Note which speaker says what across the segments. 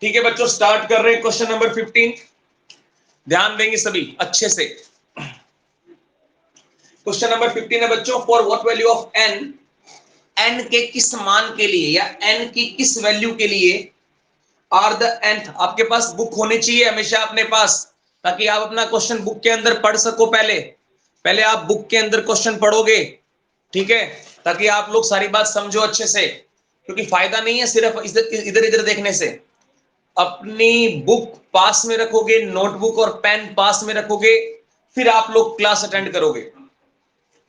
Speaker 1: ठीक है बच्चों, स्टार्ट कर रहे हैं क्वेश्चन नंबर 15। ध्यान देंगे सभी अच्छे से। क्वेश्चन नंबर 15 है बच्चों, for what value of N, n के किस मान के लिए या एन की किस वैल्यू के लिए आर द nth। आपके पास बुक होनी चाहिए हमेशा अपने पास, ताकि आप अपना क्वेश्चन बुक के अंदर पढ़ सको। पहले आप बुक के अंदर क्वेश्चन पढ़ोगे, ठीक है, ताकि आप लोग सारी बात समझो अच्छे से, क्योंकि फायदा नहीं है सिर्फ इधर इधर देखने से। अपनी बुक पास में रखोगे, नोटबुक और पेन पास में रखोगे, फिर आप लोग क्लास अटेंड करोगे।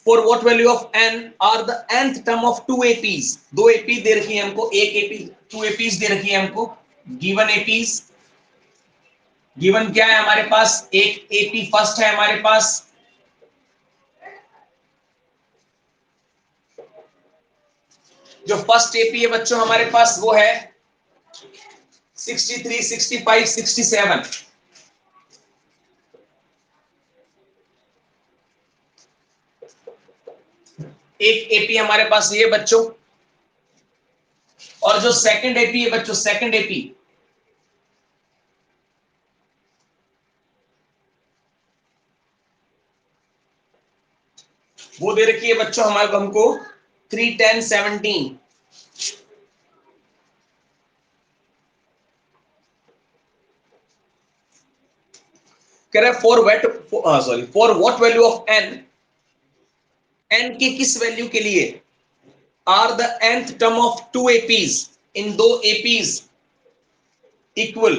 Speaker 1: For what value of n are the nth term of two APs. दो एपी दे रखी है हमको, एक एपी, टू एपीज दे रखी है हमको। गिवन एपीज, गिवन क्या है हमारे पास, एक एपी फर्स्ट है हमारे पास, जो फर्स्ट एपी है बच्चों हमारे पास वो है 63, 65, 67। एक एपी हमारे पास ये बच्चों, और जो सेकंड एपी है बच्चों, सेकंड एपी वो दे रखी है बच्चों हमारे हमको 3, 10, 17। कह रहे for what value of N, N की किस वैल्यू के लिए are the nth term of two APs, इन दो APs equal,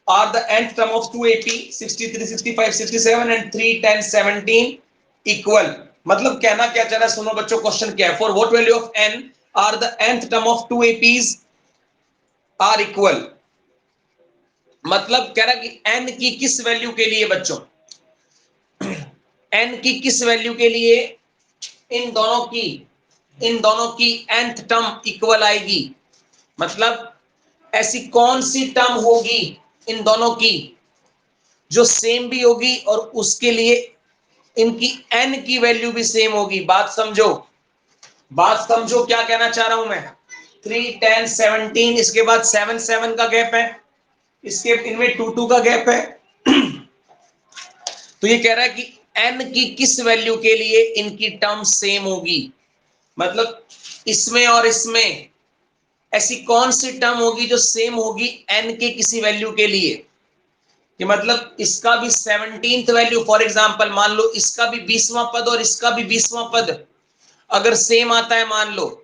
Speaker 1: are the nth term of two AP 63, 65, 67 and 3, 10, 17 equal. मतलब कहना क्या चाह रहा है, सुनो बच्चों क्वेश्चन क्या है। For what value of n are the nth term of two APs are equal, मतलब कह रहा कि एन की किस वैल्यू के लिए बच्चों, एन की किस वैल्यू के लिए इन दोनों की nth टर्म इक्वल आएगी। मतलब ऐसी कौन सी टर्म होगी इन दोनों की जो सेम भी होगी और उसके लिए इनकी n की वैल्यू भी सेम होगी। बात समझो, बात समझो क्या कहना चाह रहा हूं मैं। 3, 10, 17, इसके बाद 7, 7 का गैप है, इसके इनमें 2, 2 का गैप है। तो ये कह रहा है कि n की किस वैल्यू के लिए इनकी टर्म सेम होगी। मतलब इसमें और इसमें ऐसी कौन सी टर्म होगी जो सेम होगी n के किसी वैल्यू के लिए, कि मतलब इसका भी 17th वैल्यू, फॉर एग्जांपल मान लो इसका भी 20वां पद और इसका भी 20वां पद अगर सेम आता है, मान लो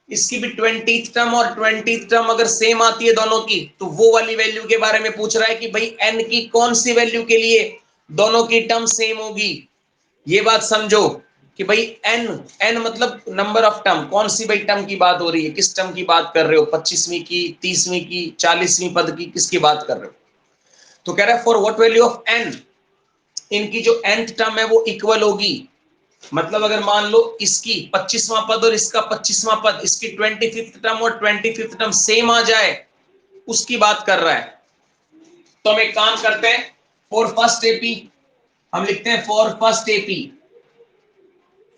Speaker 1: इसकी भी 20th टर्म और 20th टर्म अगर सेम आती है दोनों की, तो वो वाली वैल्यू के बारे में पूछ रहा है कि भाई n की कौन सी वैल्यू के लिए दोनों की टर्म सेम होगी। ये बात समझो कि भाई n मतलब नंबर ऑफ टर्म, कौन सी भाई टर्म की बात हो रही है, किस टर्म की बात कर रहे हो, 25वीं की, 30वीं की, 40वीं पद की, किसकी बात कर रहे हो। तो कह रहा है for what value of n, इनकी जो nth टर्म है वो इक्वल होगी। मतलब अगर मान लो इसकी 25वां पद और इसका 25वां पद, इसकी 25th टर्म और 25th टर्म सेम आ जाए, उसकी बात कर रहा है। तो हम एक काम करते हैं, फॉर फर्स्ट एपी हम लिखते हैं for first AP,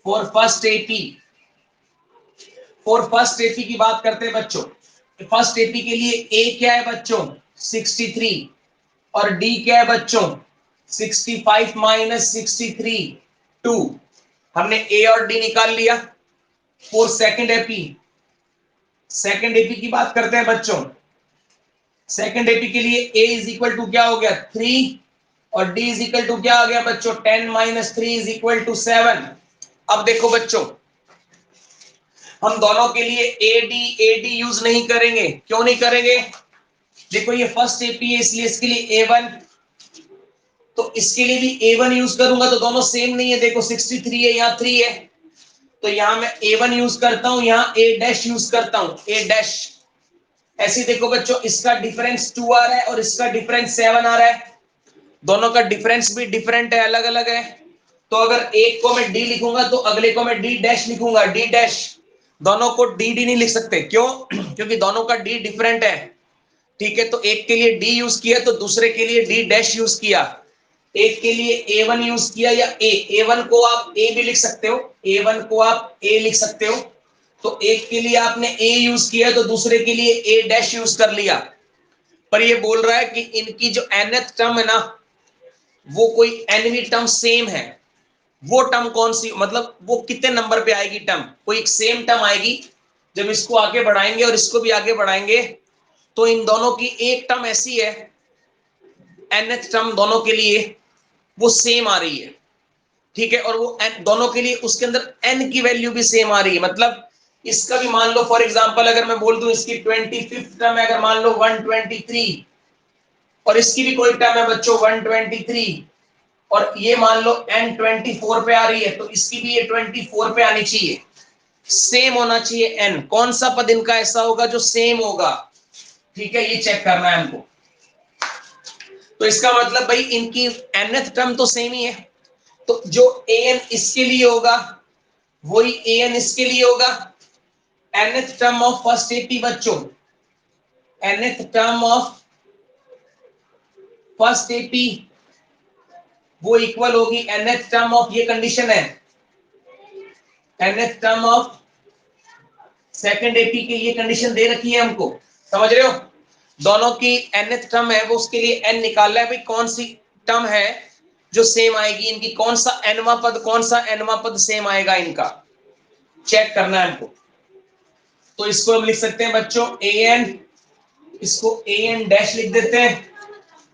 Speaker 1: for first AP, for first AP की बात करते हैं बच्चों। फर्स्ट एपी के लिए ए क्या है बच्चों 63, और डी क्या है बच्चों 65 माइनस 63 2। हमने ए और डी निकाल लिया। For second AP, second AP की बात करते हैं बच्चों। सेकंड एपी के लिए ए इज इक्वल टू क्या हो गया 3, और डी इज इक्वल टू क्या आ गया बच्चों 10 माइनस 3 इज इक्वल टू 7। अब देखो बच्चों, हम दोनों के लिए एडी यूज नहीं करेंगे। क्यों नहीं करेंगे, देखो ये फर्स्ट एपी है इसलिए इसके लिए A1, तो इसके लिए भी A1 यूज करूंगा तो दोनों सेम नहीं है। देखो 63 है, यहाँ 3 है, तो यहां मैं A1 यूज करता हूं, यहां A डैश यूज करता हूं, A डैश। ऐसे देखो बच्चों, इसका डिफरेंस 2 आ रहा है और इसका डिफरेंस 7 आ रहा है, दोनों का डिफरेंस भी डिफरेंट है, अलग अलग है। तो अगर एक को मैं डी लिखूंगा तो अगले को मैं डी डैश लिखूंगा, डी डैश। दोनों को डी डी नहीं लिख सकते, क्यों क्योंकि दोनों का डी डिफरेंट है। ठीक है, तो एक के लिए डी यूज किया तो दूसरे के लिए डी डैश यूज किया। एक के लिए A1 यूज किया या A1 को आप A भी लिख सकते हो, A1 को आप A लिख सकते हो। तो एक के लिए आपने A यूज किया तो दूसरे के लिए A डैश यूज कर लिया। पर ये बोल रहा है कि इनकी जो nth टर्म है ना, वो कोई nवीं टर्म सेम है। वो टर्म कौन सी, मतलब वो कितने नंबर पे आएगी टर्म, कोई एक सेम टर्म आएगी। जब इसको आगे बढ़ाएंगे और इसको भी आगे बढ़ाएंगे तो इन दोनों की एक टर्म ऐसी है, nth टर्म दोनों के लिए वो सेम आ रही है, ठीक है। और वो दोनों के लिए उसके अंदर n की वैल्यू भी सेम आ रही है। मतलब इसका भी मान लो फॉर एग्जांपल अगर मैं बोल दूं इसकी 25th टर्म है, अगर मान लो 123, और इसकी भी कोई टर्म है बच्चों 123, और ये मान लो n 24 पे आ रही है, तो इसकी भी ये 24 पे आनी चाहिए, सेम होना चाहिए n। कौन सा पद इनका ऐसा होगा जो सेम होगा, ठीक है, ये चेक करना है हमको। तो इसका मतलब भाई इनकी nth टर्म तो सेम ही है, तो जो an इसके लिए होगा वही an इसके लिए होगा। nth term of first AP बच्चों, nth term of first AP वो इक्वल होगी nth टर्म ऑफ, ये कंडीशन है, nth term of second AP की ये कंडीशन दे रखी है हमको, समझ रहे हो। दोनों की nth टर्म है वो, उसके लिए n निकालना है भाई, कौन सी टर्म है जो सेम आएगी इनकी, कौन सा nवां पद, कौन सा nवां पद सेम आएगा इनका, चेक करना है हमको। तो इसको हम लिख सकते हैं बच्चों an, इसको an डैश लिख देते हैं,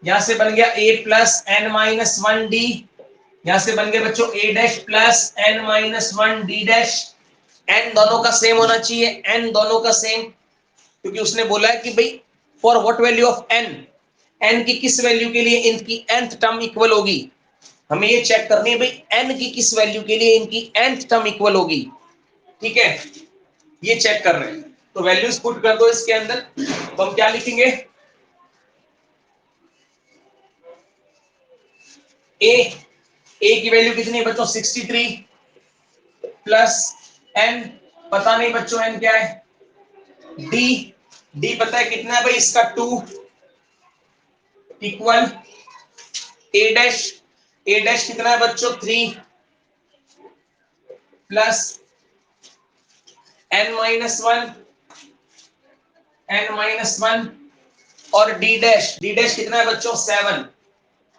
Speaker 1: यहां से बन गया a plus n minus 1d, यहां से बन गया बच्चों a dash plus n minus 1d dash. n दोनों का सेम होना चाहिए, n दोनों का सेम, क्योंकि उसने बोला है कि भाई for what value of n, n की किस वैल्यू के लिए इनकी nth टर्म इक्वल होगी, हमें ये चेक करनी है भाई n की किस वैल्यू के लिए इनकी nth टर्म इक्वल होगी, ठीक है, ये चेक कर रहे हैं। तो वैल्यूज पुट कर दो इसके अंदर, तो हम क्या लिखेंगे, a की वैल्यू कितनी है बच्चों 63 प्लस n, पता नहीं बच्चों n क्या है, d पता है कितना है भाई इसका 2, इक्वल a डैश कितना है बच्चों 3 प्लस n माइनस 1 और d डैश कितना है बच्चों 7,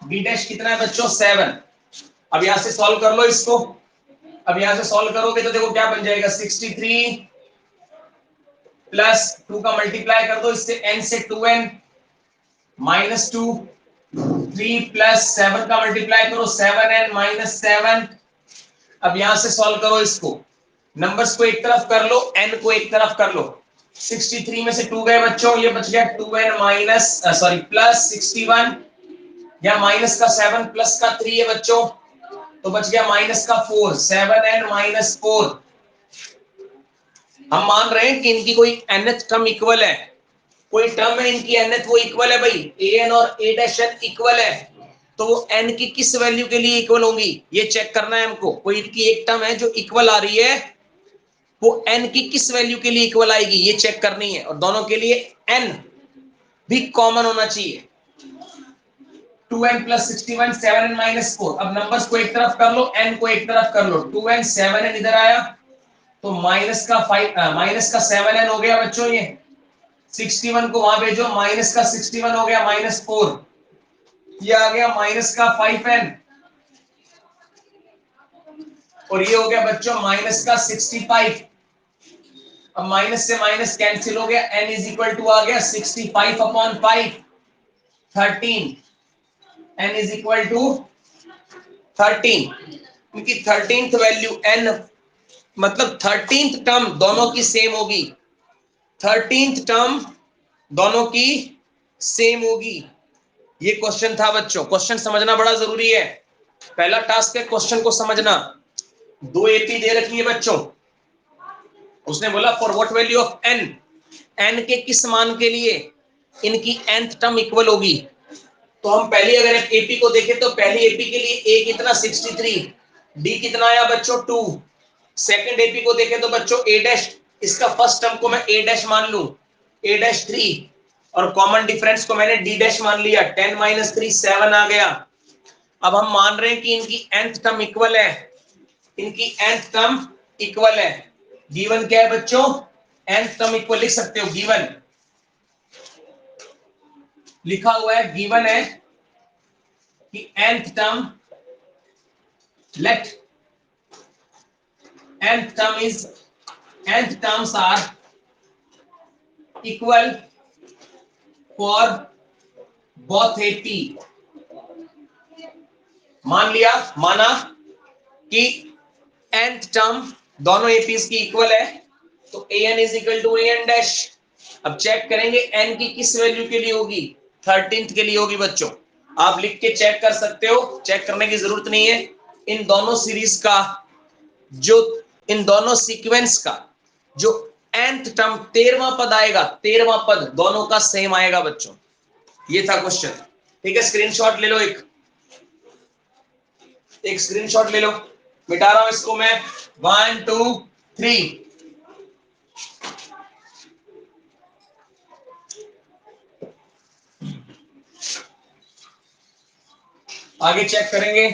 Speaker 1: d डैश कितना है बच्चों 7। अब यहां से सॉल्व कर लो इसको, अब यहां से सॉल्व करोगे तो देखो क्या बन जाएगा 63 प्लस 2 का मल्टीप्लाई कर दो इससे n से 2n माइनस 2, 3 प्लस 7 का मल्टीप्लाई करो 7n माइनस 7। अब यहां से सॉल्व करो इसको, नंबर्स को एक तरफ कर लो, n को एक तरफ कर लो, 63 में से 2 गए बच्चों, ये बच गया 2n माइनस सॉरी प्लस 61, या माइनस का 7 प्लस का 3 है बच्चों, तो बच गया माइनस का 4, 7n माइनस 4। हम मान रहे हैं कि इनकी कोई nth टर्म इक्वल है, कोई टर्म है इनकी nth वो इक्वल है भाई, an और a डैश इक्वल है, तो वो n की किस वैल्यू के लिए इक्वल होंगी ये चेक करना है हमको। कोई इनकी एक टर्म है जो इक्वल आ रही है, वो n की किस वैल्यू के लिए इक्वल आएगी ये चेक करनी है, और दोनों के लिए n भी कॉमन होना चाहिए। 2n plus 61 7n minus 4। अब नंबर्स को एक तरफ कर लो, n को एक तरफ कर लो, 2n 7n इधर आया तो माइनस का 7n हो गया बच्चों, ये 61 को वहां भेजो, माइनस का 61 हो गया माइनस 4, ये आ गया माइनस का 5n, और ये हो गया बच्चों माइनस का 65। अब माइनस से माइनस कैंसिल हो गया, n इज इक्वल टू आ गया 65 upon 5 13, n is equal to 13। उनकी 13th वैल्यू n, मतलब 13th टर्म दोनों की सेम होगी, 13th टर्म दोनों की सेम होगी। ये क्वेश्चन था बच्चों, क्वेश्चन समझना बड़ा जरूरी है, पहला टास्क है क्वेश्चन को समझना। 2 एपी दे रखी है बच्चों, उसने बोला for what value of n के किस मान के लिए इनकी nth टर्म इक्वल होगी। तो हम पहले अगर एपी को देखें तो पहली एपी के लिए a कितना 63, d कितना आया बच्चों 2। सेकंड एपी को देखें तो बच्चों a डैश, इसका फर्स्ट टर्म को मैं a डैश मान लूं, a डैश 3, और कॉमन डिफरेंस को मैंने d डैश मान लिया, 10 माइनस 3 7 आ गया। अब हम मान रहे हैं कि इनकी nth टर्म इक्वल है, इनकी nth टर्म इक्वल है, गिवन क्या है बच्चों, nth टर्म इक्वल लिख सकते हो गिवन, लिखा हुआ है, गिवन है कि nth term, let nth term is, nth terms are equal for both AP. मान लिया, माना कि nth टर्म दोनों एपीज की इक्वल है, तो an is equal to an dash. अब चेक करेंगे n की किस वैल्यू के लिए होगी, 13th के लिए होगी बच्चों। आप लिख के चेक कर सकते हो, चेक करने की जरूरत नहीं है। इन दोनों सीरीज का जो, इन दोनों सीक्वेंस का जो nth टर्म 13वां पद आएगा, 13वां पद दोनों का सेम आएगा बच्चों। ये था क्वेश्चन। ठीक है, स्क्रीनशॉट ले लो, एक स्क्रीनशॉट ले लो। मिटा रहा हूं इसको मैं, 1 2 3। आगे चेक करेंगे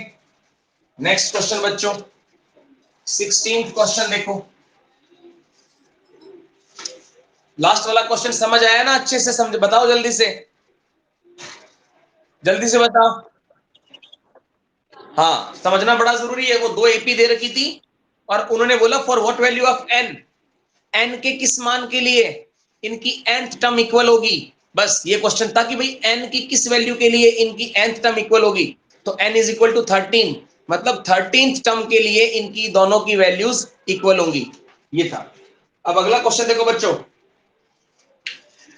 Speaker 1: नेक्स्ट क्वेश्चन बच्चों, 16th क्वेश्चन देखो। लास्ट वाला क्वेश्चन समझ आया ना, अच्छे से समझ, बताओ जल्दी से, जल्दी से बताओ। हाँ, समझना बड़ा जरूरी है। वो दो एपी दे रखी थी और उन्होंने बोला for what value of N, n के किस मान के लिए इनकी nth टर्म इक्वल होगी। बस ये क्वेश्चन था कि भाई n की किस वैल्यू के लिए इनकी nth टर्म इक्वल होगी। तो n इज इक्वल टू 13, मतलब 13th टर्म के लिए इनकी दोनों की वैल्यूज इक्वल होंगी। ये था। अब अगला क्वेश्चन देखो बच्चों,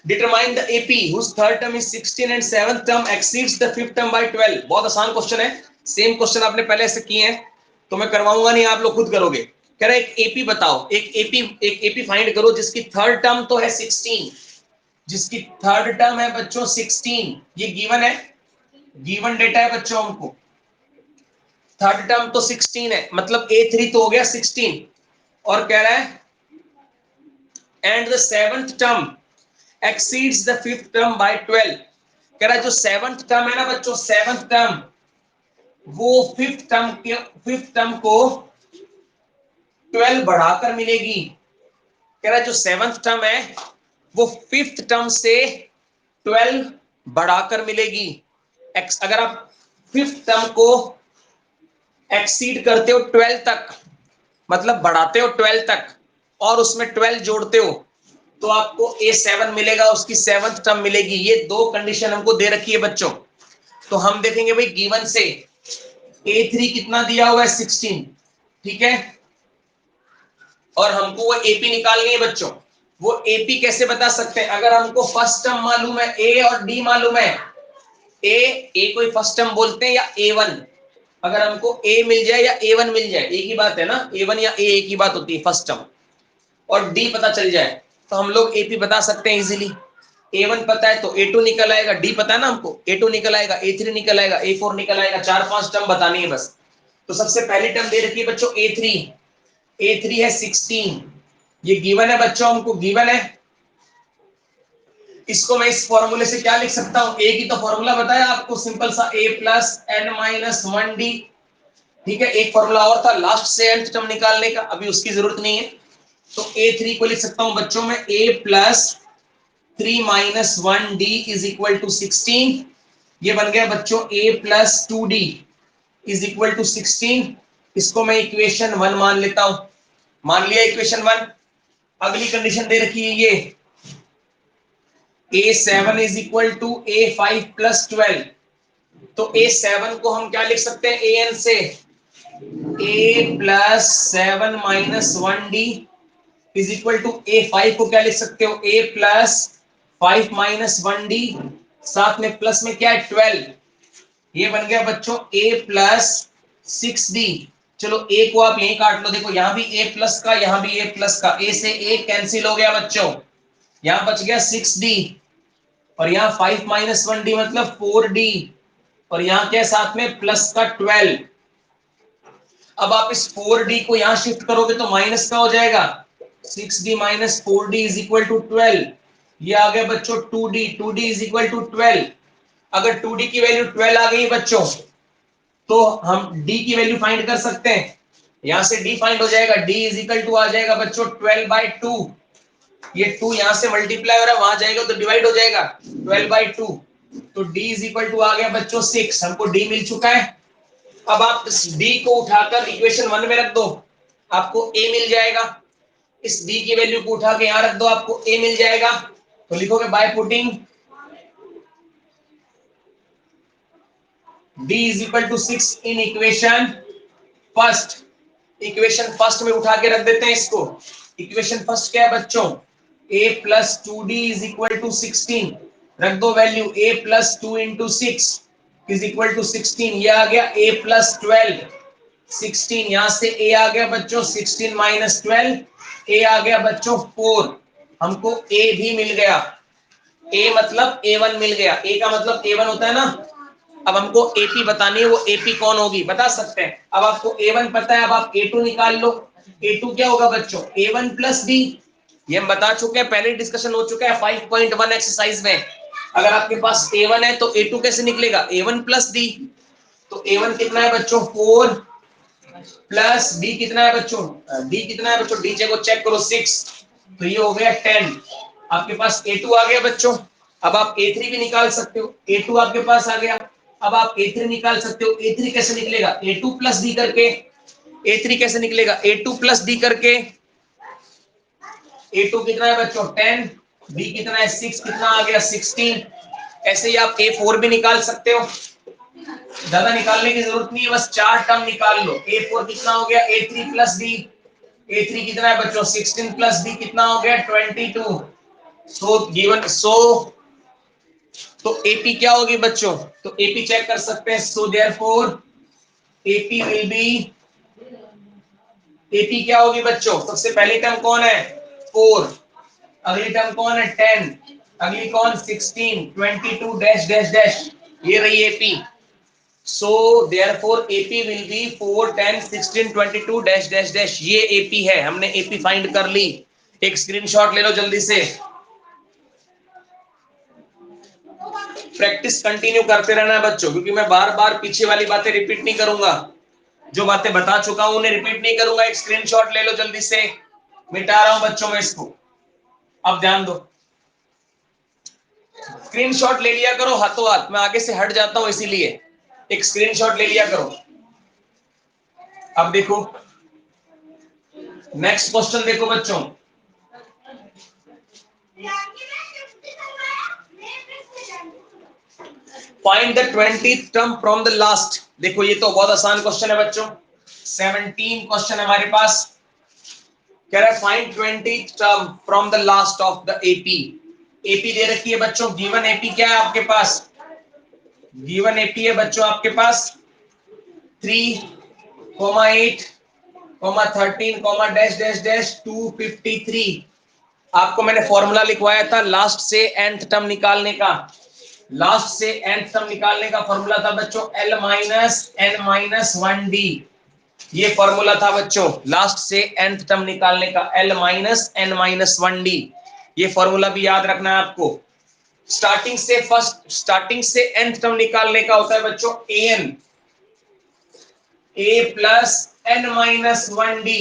Speaker 1: determine the AP whose third term is 16 and seventh term exceeds the fifth term by 12। बहुत आसान क्वेश्चन है, सेम क्वेश्चन आपने पहले से किए हैं, तो मैं करवाऊंगा नहीं, आप लोग खुद करोगे। कह रहा है एक एपी बताओ, एक एपी फाइंड करो जिसकी थर्ड टर्म तो है 16, जिसकी थर्ड टर्म है बच्चों 16, ये गिवन है, गिवन डेटा है बच्चों हमको। थर्ड टर्म तो 16 है, मतलब A3 तो हो गया 16, और कह रहा है and the seventh term exceeds the fifth term by 12। कह रहा है जो सेवंथ टर्म है ना बच्चों, सेवंथ टर्म वो फिफ्थ टर्म को 12 बढ़ाकर मिलेगी। कह रहा है जो सेवंथ टर्म है वो फिफ्थ टर्म से 12 बढ़ाकर मिलेगी। अगर आप फिफ्थ टर्म को एक्सीड करते हो 12 तक, मतलब बढ़ाते हो 12 तक और उसमें 12 जोड़ते हो, तो आपको A7 मिलेगा, उसकी सेवंथ टर्म मिलेगी। ये दो कंडीशन हमको दे रखी है बच्चों। तो हम देखेंगे भाई गिवन से A3 कितना दिया हुआ है 16, ठीक है, और हमको वो एपी निकालनी है बच्चों। वो एपी कैसे बता सकते हैं, अगर हमको फर्स्ट टर्म मालूम है, ए और डी मालूम है, ए कोई फर्स्ट टर्म बोलते हैं या A1, अगर हमको ए मिल जाए या A1 मिल जाए, एक ही बात है ना, A1 या ए एक ही बात होती है फर्स्ट टर्म, और डी पता चल जाए तो हम लोग एपी बता सकते हैं इजीली। A1 पता है तो A2 निकल आएगा, डी पता है ना हमको, A2 निकल आएगा, A3 निकल आएगा, A4 निकल आएगा, 4-5 टर्म बतानी है बस। तो सबसे पहली टर्म दे रखी है बच्चों A3, A3 है 16, ये गिवन है बच्चों, हमको गिवन है। इसको मैं इस फॉर्मूले से क्या लिख सकता हूं, ए की तो फॉर्मूला बताया आपको, सिंपल सा a plus N minus 1d। ठीक है, एक फॉर्मूला और था लास्ट से nth टर्म निकालने का, अभी उसकी जरूरत नहीं है। तो A3 को लिख सकता हूं बच्चों में a plus 3 minus 1d is equal to 16। ये बन गया बच्चों a plus 2d is equal to 16। इसको मैं इक्वेशन 1 मान लेता हूं, मान लिया इक्वेशन 1। अगली कंडीशन दे रखी है ये A7 is equal to A5 plus 12। तो A7 को हम क्या लिख सकते हैं AN से, A plus 7 minus 1d is equal to A5 को क्या लिख सकते हो, A प्लस 5 माइनस 1d, साथ में प्लस में क्या है 12। ये बन गया बच्चों A प्लस 6d। चलो A को आप यहीं काट लो, देखो यहां भी A प्लस का, यहां भी A प्लस का, A से A कैंसिल हो गया बच्चों, यहां बच गया 6d, और यहाँ 5 माइनस 1d मतलब 4d, और यहाँ क्या साथ में प्लस का 12। अब आप इस 4d को यहाँ शिफ्ट करोगे तो माइनस का हो जाएगा, 6d minus 4d is equal to 12। ये आ गया बच्चों 2d, 2d is equal to 12। अगर 2d की वैल्यू 12 आ गई बच्चों तो हम d की वैल्यू फाइंड कर सकते हैं, यहां से d फाइंड हो जाएगा, d इज इक्वल टू आ जाएगा बच्चों 12/2। ये 2 यहां से मल्टीप्लाई हो रहा है, वहां जाएगा तो डिवाइड हो जाएगा 12/2। तो d इज इक्वल टू आ गया बच्चों 6, हमको d मिल चुका है। अब आप इस d को उठाकर इक्वेशन 1 में रख दो, आपको a मिल जाएगा। इस d की वैल्यू को उठा के यहां रख दो, आपको a मिल जाएगा। तो लिखोगे by putting d is equal to 6 in equation first. Equation first में उठा के रख देते हैं इसको। इक्वेशन फर्स्ट क्या है बच्चों, a plus 2d is equal to 16। रख दो value, a plus 2 into 6 is equal to 16। ये आ गया a प्लस 12, 16। यहां से a आ गया बच्चों 16 माइनस 12, a आ गया बच्चों 4। हमको a भी मिल गया, a मतलब a1 मिल गया। a का मतलब a1 होता है ना। अब हमको AP बतानी है, वो AP कौन होगी बता सकते हैं। अब आपको A1 पता है, अब आप A2 निकाल लो। A2 क्या होगा बच्चों, A1 प्लस D। ये हम बता चुके हैं, पहले डिस्कशन हो चुका है 5.1 एक्सरसाइज में। अगर आपके पास A1 है तो A2 कैसे निकलेगा, A1 प्लस D। तो A1 कितना है बच्चों 4 प्लस D कितना है बच्चों, D कितना है बच्चों, D को चेक करो 6, तो ये हो गया 10। आपके पास A2 आ गया बच्चों। अब आप A3 भी निकाल सकते हो, A2 आपके पास आ गया। अब आप A3 निकाल सकते हो। A3 कैसे निकलेगा, A2 प्लस D करके। A3 कैसे निकलेगा, A2 प्लस D करके। A2 कितना है बच्चों 10, D कितना है 6, कितना आ गया 16। ऐसे ही आप A4 भी निकाल सकते हो, ज्यादा निकालने की जरूरत नहीं है, बस 4 टर्म निकाल लो। A4 कितना हो गया A3 प्लस D। A3 कितना है बच्चों 16 प्लस D कितना हो गया 22। सो गिवन तो AP क्या होगी बच्चों, तो AP चेक कर सकते हैं। So therefore AP will be, AP क्या होगी बच्चों, सबसे पहली टर्म कौन है 4, अगली टर्म कौन है 10, अगली कौन 16, 22 डैश डैश डैश, ये रही AP। So therefore AP will be 4 10 16 22 dash dash dash, ये AP है। हमने AP फाइंड कर ली। एक स्क्रीनशॉट ले लो जल्दी से। प्रैक्टिस कंटिन्यू करते रहना है बच्चों, क्योंकि मैं बार बार पीछे वाली बातें रिपीट नहीं करूंगा। जो बातें बता चुका हूं उन्हें रिपीट नहीं करूंगा। एक स्क्रीनशॉट ले लो जल्दी से, मिटा रहा हूं बच्चों में इसको। अब ध्यान दो, स्क्रीनशॉट ले लिया करो हाथों हाथ, मैं आगे से हट जाता हूं इसीलिए एक स्क्रीनशॉट ले लिया करो। अब देखो नेक्स्ट क्वेश्चन, देखो बच्चों, find the 20th term from the last. देखो ये तो बहुत आसान क्वेश्चन है बच्चों, 17 क्वेश्चन हमारे पास। कह रहा है find 20th term from the last of the AP. AP दे रखी है बच्चों, गिवन एपी क्या है आपके पास, गिवन एपी है बच्चों आपके पास 3, 8, 13, डैश डैश डैश 253। आपको मैंने फॉर्मूला लिखवाया था लास्ट से nth टर्म निकालने का। लास्ट से nth टर्म निकालने का फॉर्मूला था बच्चों L minus n minus 1D। ये फॉर्मूला था बच्चों लास्ट से nth टर्म निकालने का, L minus n minus 1D। ये फॉर्मूला भी याद रखना है आपको। स्टार्टिंग से nth टर्म निकालने का होता है बच्चों an, a plus n minus 1D।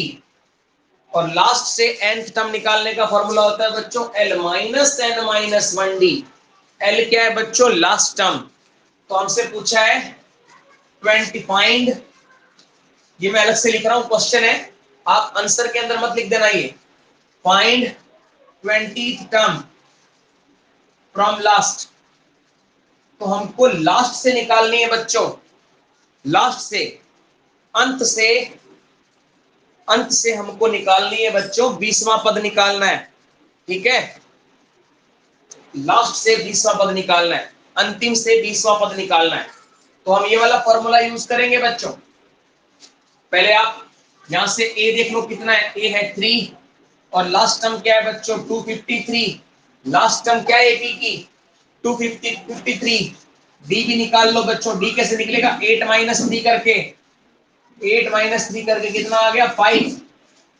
Speaker 1: और लास्ट से nth टर्म निकालने का फॉर्मूला होता है बच्चों L minus n minus 1D। L क्या है बच्चों, लास्ट टर्म। तो हमसे पूछा है 20 फाइंड, ये मैं अलग से लिख रहा हूं, क्वेश्चन है, आप आंसर के अंदर मत लिख देना। ये find 20th term from last, तो हमको लास्ट से निकालनी है बच्चों, लास्ट से, अंत से, अंत से हमको निकालनी है बच्चों 20वां पद निकालना है। ठीक है, लास्ट से 20वां पद निकालना है, अंतिम से 20वां पद निकालना है। तो हम ये वाला फॉर्मूला यूज करेंगे बच्चों। पहले आप यहां से a देख लो कितना है, a है 3 और लास्ट टर्म क्या है बच्चों 253। लास्ट टर्म क्या है एपी की 253। डी भी निकाल लो बच्चों, डी कैसे निकलेगा 8 माइनस 3 करके, 8 माइनस 3 करके कितना आ गया 5।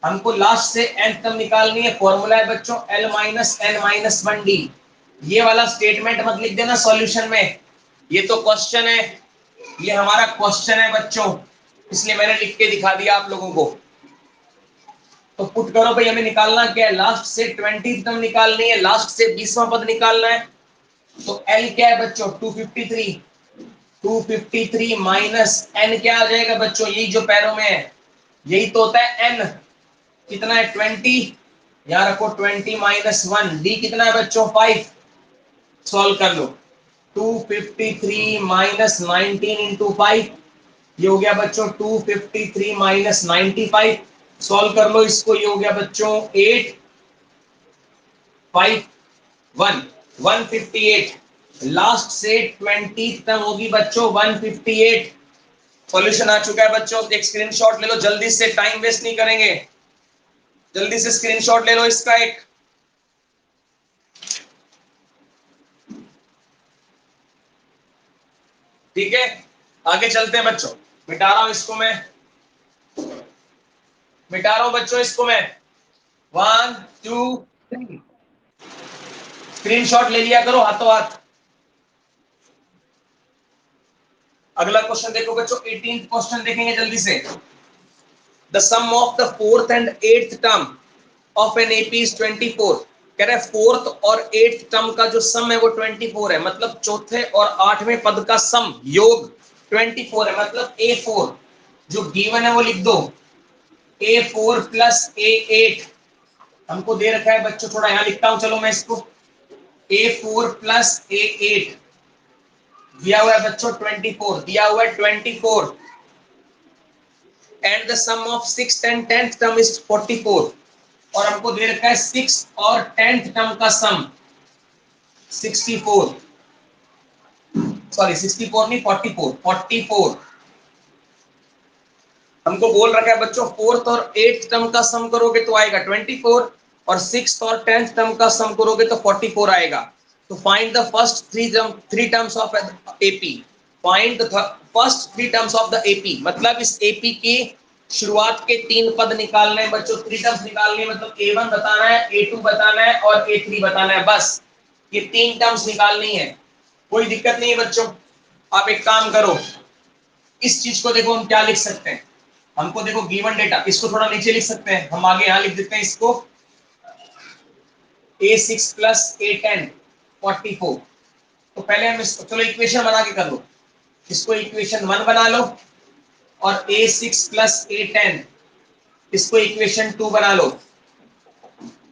Speaker 1: हमको लास्ट से n टर्म निकालनी है, फॉर्मूला है बच्चों L minus n minus 1D। ये वाला स्टेटमेंट मत लिख देना सॉल्यूशन में, ये तो क्वेश्चन है, ये हमारा क्वेश्चन है बच्चों, इसलिए मैंने लिख के दिखा दिया आप लोगों को। तो पुट करो भाई, हमें निकालना क्या है, लास्ट से 20 टर्म निकालनी है, लास्ट से 20वां पद निकालना है। तो एल क्या है बच्चों 253, 253 माइनस एन क्या आ जाएगा बच्चों, यही जो पैरों में है यही तो होता है एन, कितना है 20, यहाँ रखो 20 माइनस 1, डी कितना है बच्चों 5, सॉल्व कर लो 253 माइनस 19 इंटू 5, ये हो गया बच्चों 253 माइनस 95, सॉल्व कर लो इसको, ये हो गया बच्चों 8 5 1 158, लास्ट से 20 तक होगी बच्चों 158। सॉल्यूशन आ चुका है बच्चों, एक स्क्रीनशॉट ले लो जल्दी से, टाइम वेस्ट नहीं करेंगे, जल्दी से स्क्रीनशॉट ले लो इसका एक। ठीक है आगे चलते हैं बच्चों, मिटा रहा हूं इसको मैं, मिटा रहा हूं बच्चों इसको मैं, 1 2 3, स्क्रीनशॉट ले लिया करो हाथों हाथ। अगला क्वेश्चन देखो बच्चों, 18th क्वेश्चन देखेंगे जल्दी से। The sum of the fourth and eighth term of an AP is 24, कह रहे फोर्थ और एट्थ टर्म का जो सम है वो 24 है, मतलब चौथे और आठवें पद का सम योग 24 है, मतलब A4 जो गिवन है वो लिख दो, A4 प्लस A8 हमको दे रखा है बच्चों, थोड़ा यहां लिखता हूं चलो मैं इसको, A4 प्लस A8 दिया हुआ है बच्चों 24, दिया हुआ है 24, and the sum of sixth and tenth term is 44, और हमको दे रखा है सिक्स और टेंथ टर्म का सम 64, सॉरी 64 नहीं 44, 44 हमको बोल रखा है बच्चों, फोर्थ और एट्थ टर्म का सम करोगे तो आएगा 24, और सिक्स्थ और टेंथ टर्म का सम करोगे तो 44 आएगा। तो find the first three terms of AP, find the first three terms of the AP, मतलब इस एपी की शुरुआत के तीन पद निकालने हैं बच्चों, थ्री टर्म्स निकालनी है, मतलब A1 बताना है, A2 बताना है और A3 बताना है, बस ये तीन टर्म्स निकालनी है, कोई दिक्कत नहीं है बच्चों। आप एक काम करो, इस चीज को देखो हम क्या लिख सकते हैं, हमको देखो गिवन डेटा, इसको थोड़ा नीचे लिख सकते हैं हम, आगे यहां लिख देते हैं इसको A6 प्लस A10 44, तो पहले हम इसको चलो इक्वेशन बना के कर लो, इसको इक्वेशन 1 बना लो, और A6 प्लस A10 इसको इक्वेशन 2 बना लो,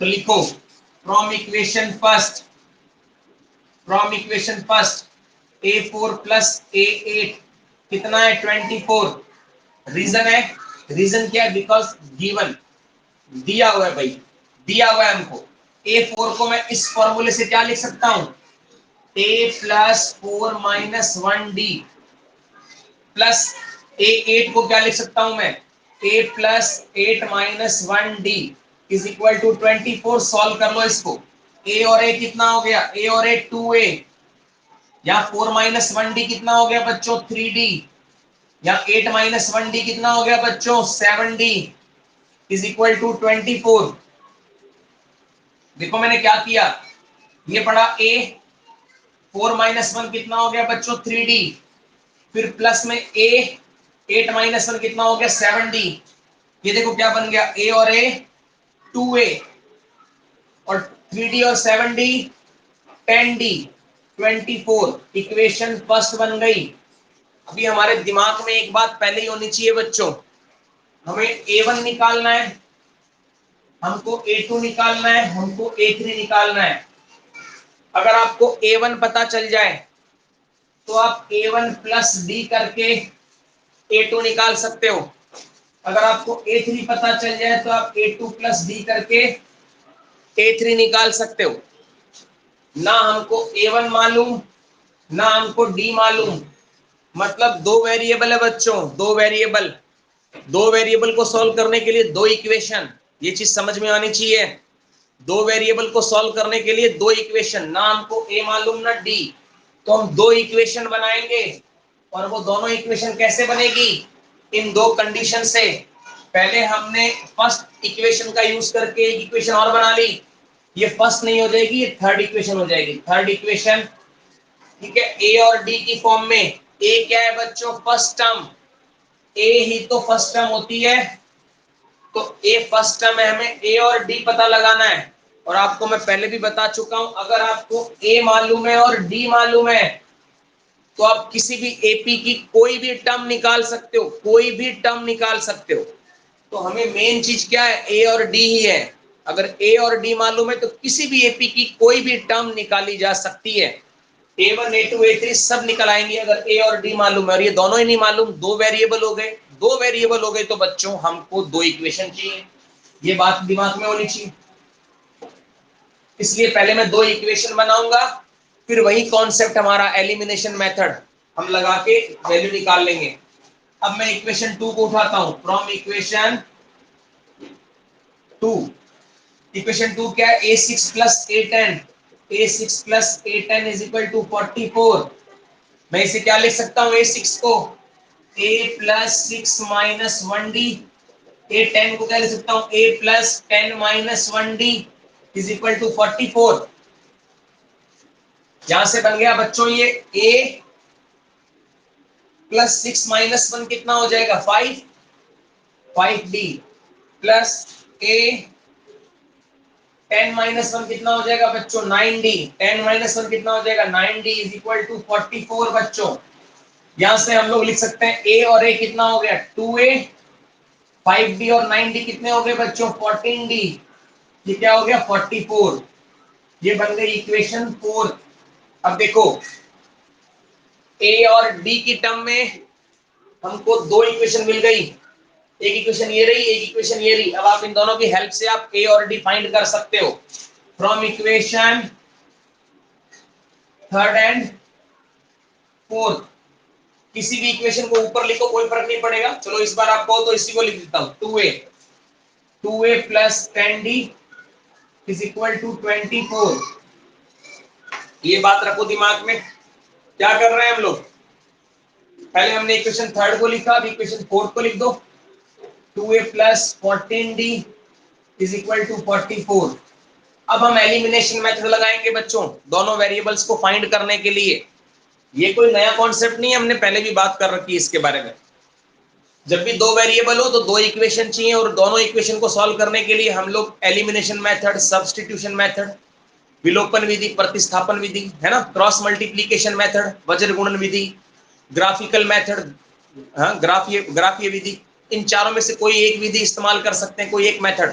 Speaker 1: तो लिखो from equation first A4 plus A8 कितना है 24, रीजन है, रीजन क्या है, बिकॉज गिवन दिया हुआ है भाई, दिया हुआ है हमको। A4 को मैं इस फॉर्मूले से क्या लिख सकता हूं, A plus 4 minus 1D plus A8 को क्या लिख सकता हूं मैं, A plus 8 minus 1D is equal to 24, solve कर लो इसको, A और A कितना हो गया, A और A 2A, या 4 माइनस 1D कितना हो गया बच्चों 3D, या 8 माइनस 1D कितना हो गया बच्चों 7D इज इक्वल टू 24। देखो मैंने क्या किया, ये पढ़ा A, 4 माइनस 1 कितना हो गया बच्चों 3D, फिर प्लस में A 8 माइनस 1 कितना हो गया 7D, ये देखो क्या बन गया A और A 2A, और 3D और 7D 10D 24, इक्वेशन फर्स्ट बन गई। अभी हमारे दिमाग में एक बात पहले ही होनी चाहिए बच्चों, हमें A1 निकालना है, हमको A2 निकालना है, हमको A3 निकालना है। अगर आपको A1 पता चल जाए तो आप A1 प्लस डी करके A2 निकाल सकते हो, अगर आपको A3 पता चल जाए तो आप A2 प्लस डी करके A3 निकाल सकते हो। ना हमको A1 मालूम ना हमको D मालूम, मतलब दो वेरिएबल है बच्चों, दो वेरिएबल को सॉल्व करने के लिए दो इक्वेशन, ये चीज समझ में आनी चाहिए, दो वेरिएबल को सॉल्व करने के लिए दो इक्वेशन, ना हमको A मालूम ना D, तो हम दो इक्वेशन बनाएंगे, और वो दोनों इक्वेशन कैसे बनेगी, इन दो कंडीशन से, पहले हमने फर्स्ट इक्वेशन का यूज करके एक इक्वेशन और बना ली, ये फर्स्ट नहीं हो जाएगी, ये थर्ड इक्वेशन हो जाएगी, थर्ड इक्वेशन, ठीक है, ए और डी की फॉर्म में। ए क्या है बच्चों फर्स्ट टर्म, ए ही तो फर्स्ट टर्म होती है, तो ए फर्स्ट टर्म है, हमें ए और डी पता लगाना है, और आपको मैं पहले भी बता चुका हूं, अगर आपको ए मालूम है और डी मालूम है तो आप किसी भी एपी की कोई भी टर्म निकाल सकते हो, कोई भी टर्म निकाल सकते हो। तो हमें मेन चीज क्या है, ए और डी ही है। अगर ए और डी मालूम है तो किसी भी एपी की कोई भी टर्म निकाली जा सकती है। A1 A2 A3 सब निकल आएंगे अगर ए और डी मालूम है। और ये दोनों ही नहीं मालूम, दो वेरिएबल हो गए, दो वेरिएबल हो गए तो बच्चों हमको दो इक्वेशन चाहिए, ये बात दिमाग में होनी चाहिए। इसलिए पहले मैं दो इक्वेशन बनाऊंगा, फिर वही कॉन्सेप्ट हमारा एलिमिनेशन मेथड हम लगा के वैल्यू निकाल लेंगे। अब मैं इक्वेशन 2 को उठाता हूं, फ्रॉम इक्वेशन 2। इक्वेशन 2 क्या है, a6 plus a10, a6 plus a10 is equal to 44। मैं इसे क्या लिख सकता हूं, a6 को a plus 6 minus 1d, a10 को क्या लिख सकता हूं, a plus 10 minus 1d is equal to 44। यहां से बन गया बच्चों ये a प्लस 6 माइनस 1 कितना हो जाएगा, 5d प्लस a 10 माइनस 1 कितना हो जाएगा बच्चों, 9d। 10 माइनस 1 कितना हो जाएगा, 9d इज इक्वल टू 44 बच्चों। यहां से हम लोग लिख सकते हैं a और a कितना हो गया, 2a, 5d और 9d कितने हो गए बच्चों, 14d। ये क्या हो गया, 44। ये बन गई इक्वेशन 4। अब देखो a और d की टर्म में हमको दो इक्वेशन मिल गई, एक इक्वेशन ये रही, एक इक्वेशन ये रही। अब आप इन दोनों की हेल्प से आप a और d फाइंड कर सकते हो from equation third and fourth. किसी भी इक्वेशन को ऊपर लिखो कोई फर्क नहीं पड़ेगा। चलो इस बार आप कहो तो इसी को लिख देता हूं, 2a plus 10d is equal to 24। ये बात रखो दिमाग में। क्या कर रहे हैं हम लोग, पहले हमने इक्वेशन थर्ड को लिखा, अब इक्वेशन फोर्थ को लिख दो। 2a plus 14d is equal to 44। अब हम एलिमिनेशन मेथड लगाएंगे बच्चों दोनों वेरिएबल्स को फाइंड करने के लिए। ये कोई नया कॉन्सेप्ट नहीं है, हमने पहले भी बात कर रखी है इसके बारे में। जब भी दो वेरिएबल हो तो दो इक्वेशन चाहिए, और दोनों इक्वेशन को सॉल्व करने के लिए हम लोग एलिमिनेशन मेथड, सब्स्टिट्यूशन मेथड, विलोपन विधि, प्रतिस्थापन विधि, है ना, क्रॉस मल्टीप्लिकेशन मेथड, वज्र गुणन विधि, ग्राफिकल मेथड, हाँ ग्राफीय विधि, इन चारों में से कोई एक विधि इस्तेमाल कर सकते हैं, कोई एक मेथड,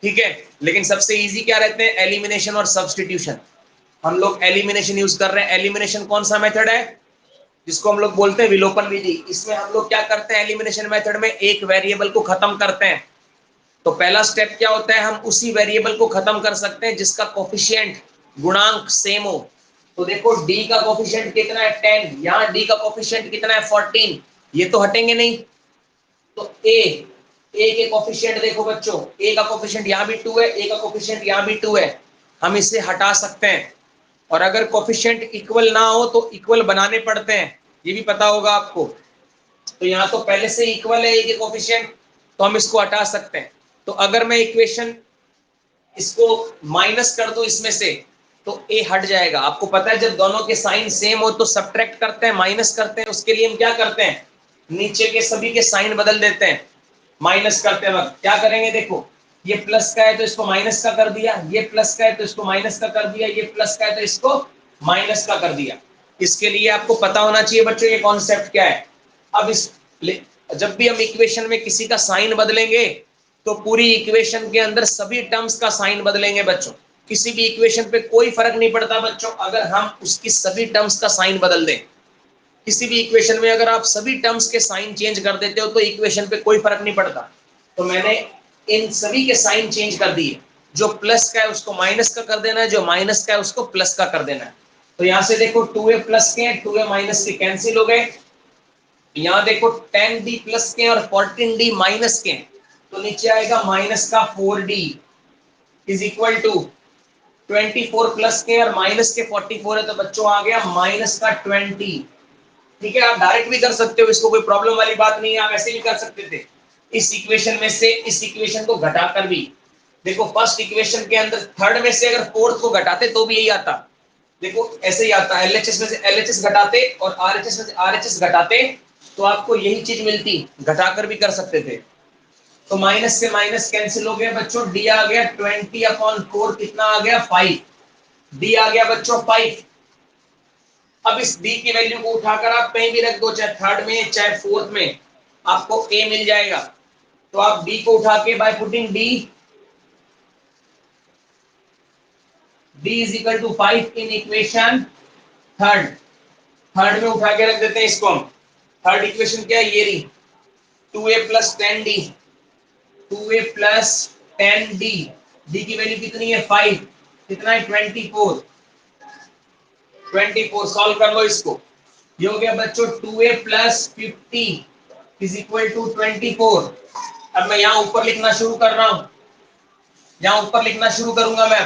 Speaker 1: ठीक है। लेकिन सबसे इजी क्या रहते हैं, एलिमिनेशन और सब्स्टिट्यूशन। हम लोग एलिमिनेशन यूज कर रहे हैं। एलिमिनेशन कौन सा मेथड है, जिसको हम लोग बोलते हैं विलोपन विधि। इसमें हम लोग क्या करते हैं, एलिमिनेशन मेथड में एक वेरिएबल को खत्म करते हैं। तो पहला स्टेप क्या होता है, हम उसी वेरिएबल को खत्म कर सकते हैं जिसका कोफिशिएंट, गुणांक सेम हो। तो देखो d का कोफिशिएंट कितना है, 10, यहाँ d का कोफिशिएंट कितना है, 14, ये तो हटेंगे नहीं। तो a के कोफिशिएंट देखो बच्चों, a का कोफिशिएंट यहाँ भी 2 है, a का कोफिशिएंट यहाँ भी 2 है, हम इसे हटा सकते हैं। और अगर कोफिशिएंट इक्वल ना हो तो इक्वल बनाने पड़ते हैं, ये भी पता होगा आपको। तो यहाँ तो पहले से इक्वल है a के कोफिशिएंट, तो हम इसको हटा सकते हैं। तो अगर मैं इक्वेशन इसको माइनस कर दूं इसमें से तो a हट जाएगा। आपको पता है जब दोनों के साइन सेम हो तो सब्ट्रैक्ट करते हैं, माइनस करते हैं। उसके लिए हम क्या करते हैं, नीचे के सभी के साइन बदल देते हैं। माइनस करते वक्त क्या करेंगे, देखो ये प्लस का है तो इसको माइनस का कर दिया, ये प्लस का है तो इसको माइनस का कर दिया, ये प्लस का है तो इसको माइनस का कर दिया। इसके लिए आपको पता होना चाहिए बच्चों ये कॉन्सेप्ट क्या है। अब इस जब भी हम इक्वेशन में किसी का साइन बदलेंगे तो पूरी इक्वेशन के अंदर सभी टर्म्स का साइन बदलेंगे बच्चों। किसी भी इक्वेशन पे कोई फर्क नहीं पड़ता बच्चों अगर हम उसकी सभी टर्म्स का साइन बदल दें। किसी भी इक्वेशन में अगर आप सभी टर्म्स के साइन चेंज कर देते हो तो इक्वेशन पे कोई फर्क नहीं पड़ता। तो मैंने इन सभी के साइन चेंज कर दिए, जो प्लस का है उसको माइनस का कर देना है, जो माइनस का है उसको प्लस का कर देना है। तो यहां से देखो 2a प्लस के 2a माइनस के कैंसिल हो गए। यहाँ देखो 10d प्लस के और 14d माइनस के, तो नीचे आएगा माइनस का 4d is equal to 24 plus के और माइनस के 44 है, तो बच्चों आ गया माइनस का 20। ठीक है, आप डायरेक्ट भी कर सकते हो, इसको कोई प्रॉब्लम वाली बात नहीं है, आप ऐसे भी कर सकते थे। इस इक्वेशन में से इस इक्वेशन को घटाकर भी देखो, फर्स्ट इक्वेशन के अंदर थर्ड में से अगर फोर्थ को घटाते तो भी यही आता। देखो ऐसे ही आता, एलएचएस में से एलएचएस घटाते और आरएचएस में से आरएचएस घटाते तो आपको यही चीज मिलती, घटाकर भी कर सकते थे। तो माइनस से माइनस कैंसिल हो गया बच्चों, डी आ गया 20/4, कितना आ गया 5, डी आ गया बच्चों 5। अब इस डी की वैल्यू को उठाकर आप कहीं भी रख दो, चाहे थर्ड में चाहे फोर्थ में, आपको ए मिल जाएगा। तो आप डी को उठा के by putting d is equal to 5 in equation third में उठा के रख देते हैं इसको हम। थर्ड इक्वेशन क्या है, ये रही 2a plus 10d, 2a plus 10d, D की वैल्यू कितनी है 5, कितना है 24 सॉल्व कर लो इसको। ये हो गया बच्चों 2a plus 50 is equal to 24। अब मैं यहां ऊपर लिखना शुरू कर रहा हूं, यहां ऊपर लिखना शुरू करूंगा मैं।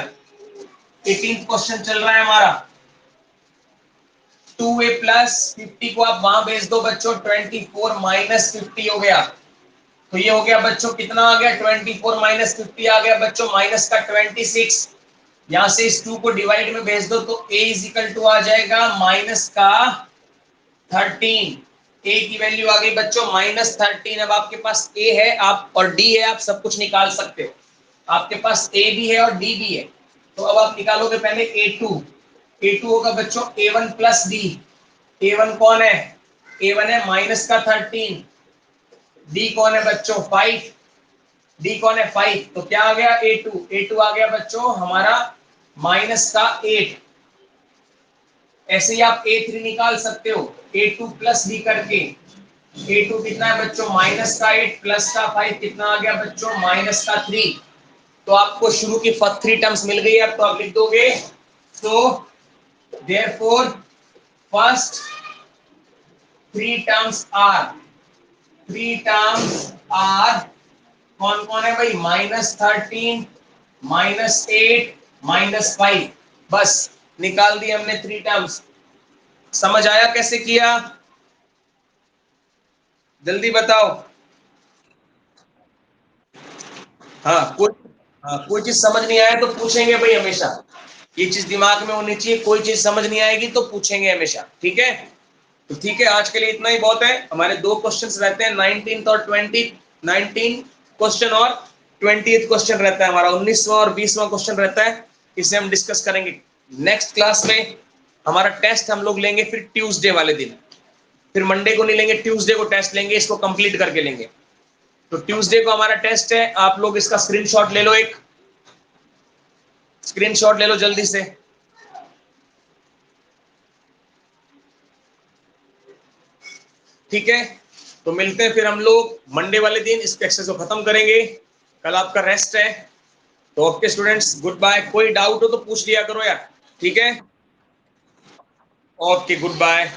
Speaker 1: 18th क्वेश्चन चल रहा है हमारा। 2a प्लस 50 को आप वहां भेज दो बच्चों, 24 माइनस 50 हो गया। तो ये हो गया बच्चों कितना आ गया, 24 माइनस 50 आ गया बच्चों माइनस का 26। यहां से इस 2 को डिवाइड में भेज दो तो a इज इक्वल टू आ जाएगा माइनस का 13। a की वैल्यू आ गई बच्चों माइनस 13। अब आपके पास a है आप और d है, आप सब कुछ निकाल सकते हो। आपके पास a भी है और d भी है, तो अब आप निकालोगे पहले a2 होगा बच्चों a1 प्लस d। a1 कौन है, a1 है माइनस का 13, d कौन है बच्चों 5, d कौन है 5, तो क्या आ गया a2 आ गया बच्चों हमारा माइनस का 8। ऐसे ही आप a3 निकाल सकते हो, a2 प्लस d करके। a2 कितना है बच्चों माइनस का 8 प्लस का 5, कितना आ गया बच्चों माइनस का 3। तो आपको शुरू की 3 टर्म्स मिल गई है, अब तो आप लिख दोगे। So therefore first 3 terms are कौन कौन है भाई, -13, -8, -5। बस निकाल दी हमने 3 टर्म्स। समझ आया कैसे किया, जल्दी बताओ। कोई चीज समझ नहीं आया तो पूछेंगे भाई हमेशा, ये चीज दिमाग में होनी चाहिए, कोई चीज समझ नहीं आएगी तो पूछेंगे हमेशा, ठीक है। तो ठीक है, आज के लिए इतना ही बहुत है। हमारे 2 क्वेश्चंस रहते हैं 19th और 19 क्वेश्चन और 20th क्वेश्चन रहता है हमारा, 19वां और 20वां क्वेश्चन रहता है। इसे हम डिस्कस करेंगे नेक्स्ट क्लास में। हमारा टेस्ट हम लोग लेंगे फिर ट्यूसडे वाले दिन, फिर मंडे को नहीं लेंगे, ट्यूसडे को टेस्ट लेंगे, इसको कंप्लीट करके लेंगे। तो ट्यूसडे को हमारा टेस्ट है, आप लोग इसका स्क्रीनशॉट ले लो, एक स्क्रीनशॉट ले लो जल्दी से। ठीक है, तो मिलते हैं फिर हम लोग मंडे वाले दिन, इस एक्सरसाइज को खत्म करेंगे। कल आपका रेस्ट है, तो ओके स्टूडेंट्स, गुड बाय। कोई डाउट हो तो पूछ लिया करो यार, ठीक है। Okay, good bye.